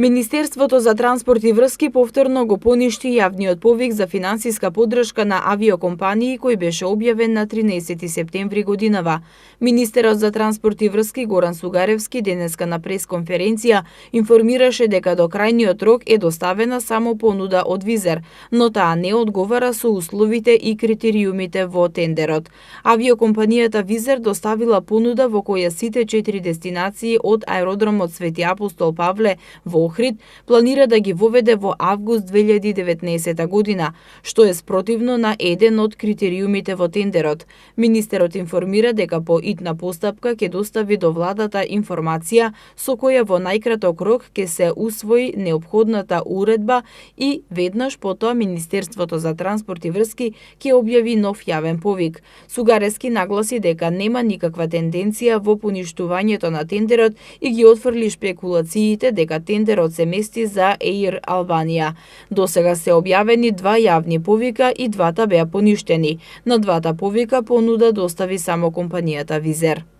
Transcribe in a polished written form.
Министерството за транспорт и врски повторно го поништи јавниот повик за финансиска поддршка на авиокомпании кој беше објавен на 13 септември годинава. Министерот за транспорт и врски Горан Сугаревски денеска на пресконференција информираше дека до крајниот рок е доставена само понуда од Визер, но таа не одговара со условите и критериумите во тендерот. Авиокомпанијата Визер доставила понуда во која сите 4 дестинации од аеродромот Свети Апостол Павле во Охрид планира да ги воведе во август 2019 година, што е спротивно на еден од критериумите во тендерот. Министерот информира дека по итна постапка ќе достави до владата информација со која во најкраток рок ќе се усвои неопходната уредба и веднаш потоа Министерството за транспорт и врски ќе објави нов јавен повик. Сугарески нагласи дека нема никаква тенденција во поништувањето на тендерот и ги отфрли шпекулациите дека тендерот се мести за Air Albania. Досега се објавени 2 јавни повика и двата беа поништени. На двата повика понуда достави само компанијата Визер.